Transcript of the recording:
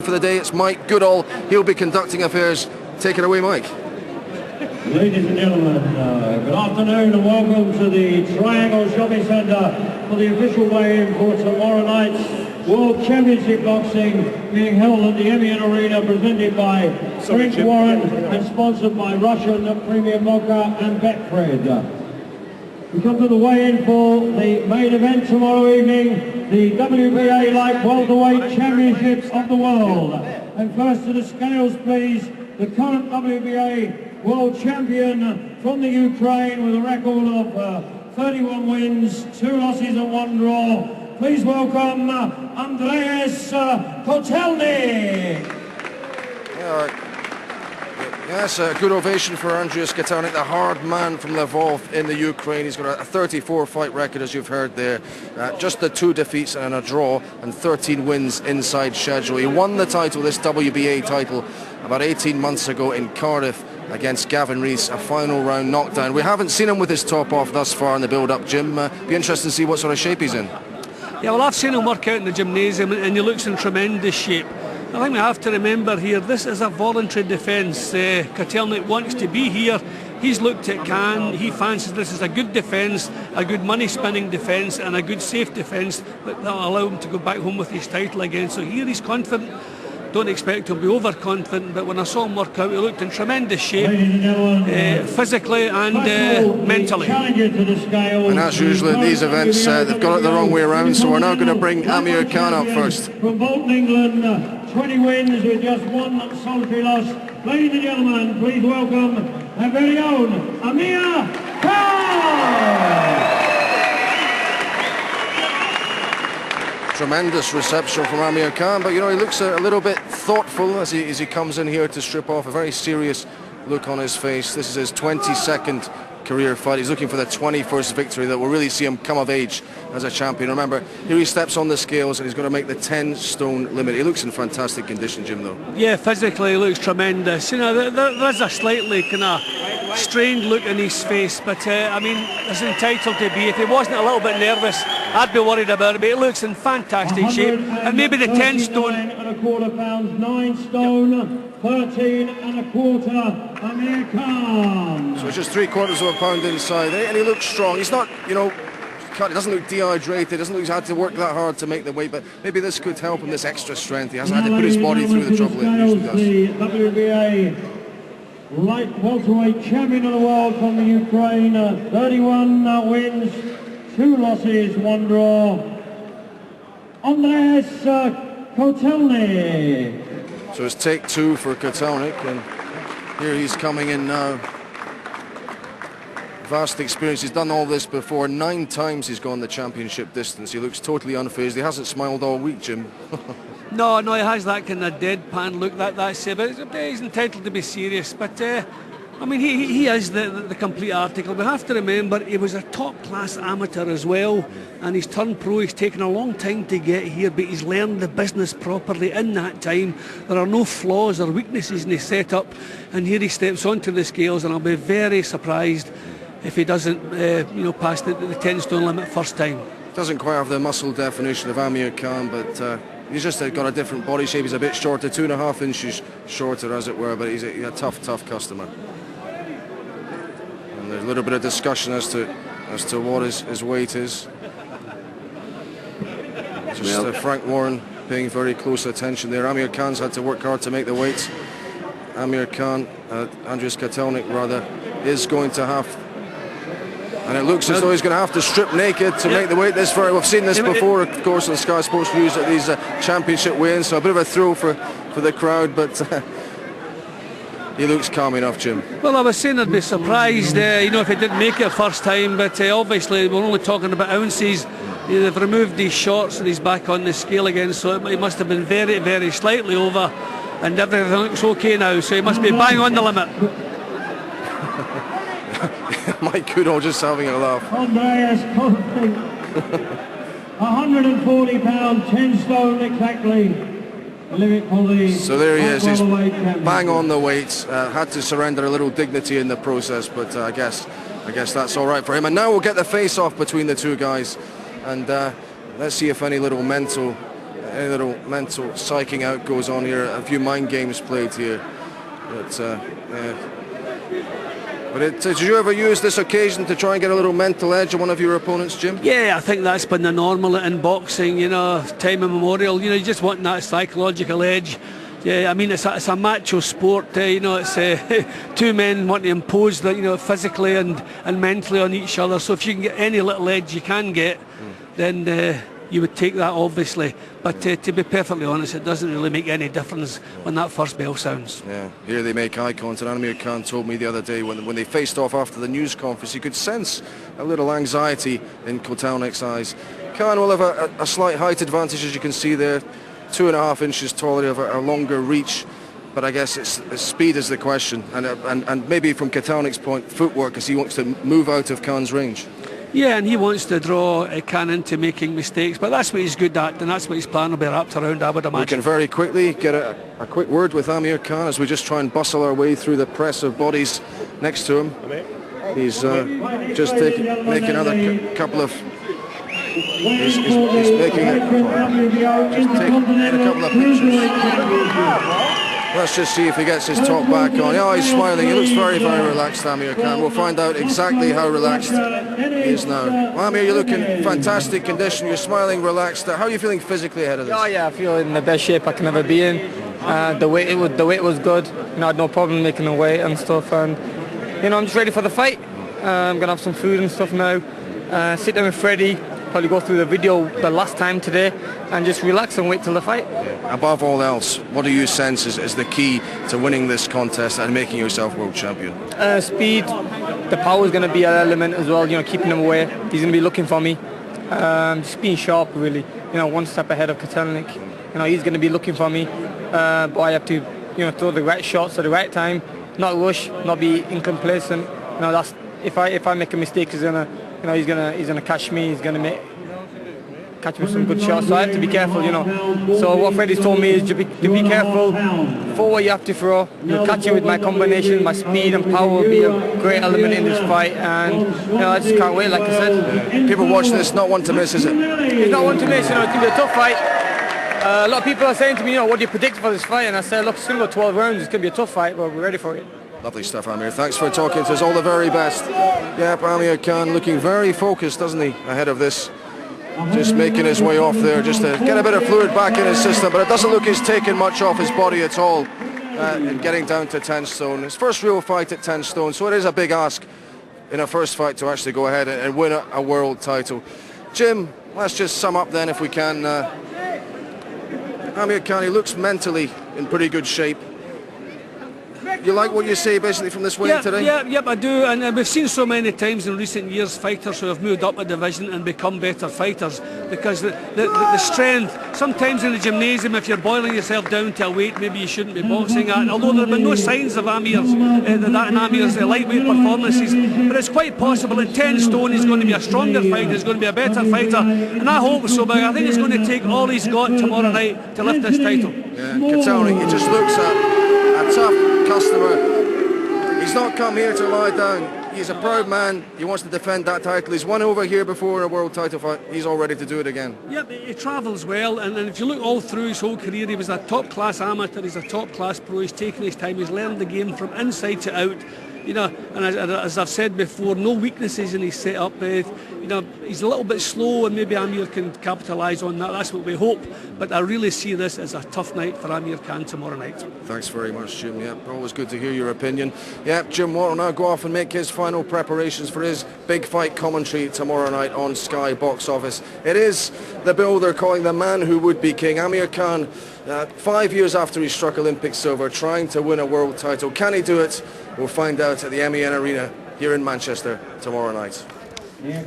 For the day, it's Mike Goodall. He'll be conducting affairs. Take it away, Mike. Ladies and gentlemen, good afternoon and welcome to the Triangle Shopping Centre for the official weigh-in for tomorrow night's World Championship Boxing being held at the Amir Arena, presented by Frank Warren and sponsored by Russian Premium Vodka and Betfred. We come to the weigh-in for the main event tomorrow evening, the WBA Light Welterweight Championships of the World. And first to the scales, please, the current WBA World Champion from the Ukraine with a record of 31 wins, 2 losses and 1 draw. Please welcome Andreas Kotelnik. Yes, a good ovation for Andreas Kotelnik, the hard man from Lvov in the Ukraine. He's got a 34-fight record, as you've heard there. Just the 2 defeats and a draw, and 13 wins inside schedule. He won the title, this WBA title, about 18 months ago in Cardiff against Gavin Rees, a final round knockdown. We haven't seen him with his top off thus far in the build-up, Jim. Be interested to see what sort of shape he's in. Yeah, well, I've seen him work out in the gymnasium, and he looks in tremendous shape. I think we have to remember here, this is a voluntary defence. Kotelnik wants to be here. He's looked at Cannes. He fancies this is a good defence, a good money-spinning defence, and a good safe defence that will allow him to go back home with his title again. So here he's confident. Don't expect him to be overconfident, but when I saw him work out, he looked in tremendous shape, physically and mentally. And as usual at these events, they've got it the wrong way around, so we're now going to bring Amir Khan up first. From Bolton, England, 20 wins with just 1 solitary loss. Ladies and gentlemen, please welcome our very own Amir Khan! Tremendous reception from Amir Khan, but you know, he looks a little bit thoughtful as he comes in here to strip off, a very serious look on his face. This is his 22nd career fight. He's looking for the 21st victory that will really see him come of age as a champion. Remember, here he steps on the scales and he's going to make the 10-stone limit. He looks in fantastic condition, Jim, though. Yeah, physically he looks tremendous. You know, there is a slightly kind of strained look in his face, but I mean, it's entitled to be. If he wasn't a little bit nervous, I'd be worried about it, but he looks in fantastic shape. And maybe the 10 stone... 1.25 pounds, 9 stone, 13 1/4, Amir Khan. So it's just 3/4 of a pound inside, and he looks strong. He's not, you know, he doesn't look dehydrated, doesn't look he's had to work that hard to make the weight, but maybe this could help him, this extra strength. He hasn't had to put his body through the trouble it usually does. The WBA light welterweight champion of the world from the Ukraine, 31 wins, 2 losses, 1 draw. Andreas Kotelnik. So it's take 2 for Kotelnik, and here he's coming in now. Vast experience, he's done all this before. 9 times he's gone the championship distance. He looks totally unfazed. He hasn't smiled all week, Jim. No, he has that kind of deadpan look, that's it. But he's entitled to be serious. But I mean, he is the complete article. We have to remember he was a top-class amateur as well, and he's turned pro. He's taken a long time to get here, but he's learned the business properly in that time. There are no flaws or weaknesses in his setup, and here he steps onto the scales, and I'll be very surprised if he doesn't, pass the 10-stone limit first time. Doesn't quite have the muscle definition of Amir Khan, but he's just got a different body shape. He's a bit shorter, 2.5 inches shorter, as it were, but he's a tough customer. And there's a little bit of discussion as to what his weight is. Just Frank Warren paying very close attention there. Amir Khan's had to work hard to make the weight. Amir Khan, Andreas Kotelnik rather, is going to have... And it looks as though he's going to have to strip naked to make the weight this far. We've seen this before, of course, on Sky Sports News at these championship weigh-ins, so a bit of a thrill for the crowd, but he looks calm enough, Jim. Well, I was saying I'd be surprised, if he didn't make it first time, but obviously we're only talking about ounces. They've removed these shorts and he's back on the scale again, so he must have been very, very slightly over, and everything looks okay now, so he must be bang on the limit. Mike Goodall just having a laugh. Andreas Kotelnik, 140 pounds, 10 stone exactly. So there he is, he's bang on the weight. Had to surrender a little dignity in the process, but I guess that's all right for him. And now we'll get the face-off between the two guys, and let's see if any little mental any little mental psyching out goes on here. A few mind games played here. Did you ever use this occasion to try and get a little mental edge on one of your opponents, Jim? Yeah, I think that's been the normal in boxing, you know, time immemorial. You know, you just want that psychological edge. Yeah, I mean, it's a macho sport. You know, it's two men want to impose that, you know, physically and mentally on each other. So if you can get any little edge you can get, then you would take that, obviously. But to be perfectly honest, it doesn't really make any difference when that first bell sounds. Yeah, here they make eye contact. Amir Khan told me the other day when they faced off after the news conference, you could sense a little anxiety in Kotelnik's eyes. Khan will have a slight height advantage, as you can see there. 2.5 inches taller, have a longer reach. But I guess it's speed is the question. And maybe from Kotelnik's point, footwork, as he wants to move out of Khan's range. Yeah, and he wants to draw Khan into making mistakes, but that's what he's good at, and that's what his plan will be wrapped around, I would imagine. We can very quickly get a quick word with Amir Khan as we just try and bustle our way through the press of bodies next to him. He's just making another couple of... He's making a couple of pictures. Let's just see if he gets his top back on. Oh, he's smiling. He looks very, very relaxed, Amir Khan. We'll find out exactly how relaxed he is now. Well, Amir, you're looking fantastic condition. You're smiling, relaxed. How are you feeling physically ahead of this? Oh yeah, I feel in the best shape I can ever be in. The weight was good. You know, I had no problem making the weight and stuff. And you know, I'm just ready for the fight. I'm gonna have some food and stuff now. Sit down with Freddie. Probably go through the video the last time today and just relax and wait till the fight. Above all else, what do you sense is the key to winning this contest and making yourself world champion? Speed. The power is going to be an element as well, you know, keeping him away. He's going to be looking for me. Just being sharp, really. You know, one step ahead of Kotelnik. You know, he's going to be looking for me. But I have to, you know, throw the right shots at the right time, not rush, not be incomplacent. You know, that's if I make a mistake, he's gonna catch me. He's gonna catch me with some good shots. So I have to be careful, you know. So what Freddie's told me is to be careful. For what you have to throw, you'll catch it with my combination. My speed and power will be a great element in this fight, and you know, I just can't wait. Like I said, people watching this, not one to miss, is it? It's not one to miss. You know, it's gonna be a tough fight. A lot of people are saying to me, you know, what do you predict for this fight? And I said, look, it's gonna go 12 rounds. It's gonna be a tough fight, but we're ready for it. Lovely stuff, Amir. Thanks for talking to us. All the very best. Yep, Amir Khan looking very focused, doesn't he, ahead of this? Just making his way off there, just to get a bit of fluid back in his system, but it doesn't look he's taken much off his body at all in getting down to 10 stone. His first real fight at 10 stone, so it is a big ask in a first fight to actually go ahead and win a world title. Jim, let's just sum up then if we can. Amir Khan, he looks mentally in pretty good shape. You like what you say basically from this win today? Yep, I do, and we've seen so many times in recent years fighters who have moved up a division and become better fighters because the strength, sometimes in the gymnasium, if you're boiling yourself down to a weight maybe you shouldn't be boxing at, although there have been no signs of Amir's lightweight performances, but it's quite possible at 10 stone he's going to be a stronger fighter, he's going to be a better fighter, and I hope so, but I think he's going to take all he's got tomorrow night to lift this title. Yeah, Kotelnik, he just looks a tough customer. He's not come here to lie down. He's a proud man. He wants to defend that title. He's won over here before in a world title fight. He's all ready to do it again. Yep, he travels well, and if you look all through his whole career, he was a top-class amateur, he's a top-class pro, he's taken his time, he's learned the game from inside to out. You know, and as I've said before, no weaknesses in his setup. You know, he's a little bit slow, and maybe Amir can capitalise on that. That's what we hope. But I really see this as a tough night for Amir Khan tomorrow night. Thanks very much, Jim. Yep, always good to hear your opinion. Yep, Jim Watt will now go off and make his final preparations for his big fight commentary tomorrow night on Sky Box Office. It is the bill they're calling the man who would be king. Amir Khan, 5 years after he struck Olympic silver, trying to win a world title. Can he do it? We'll find out at the MEN Arena here in Manchester tomorrow night. Yeah.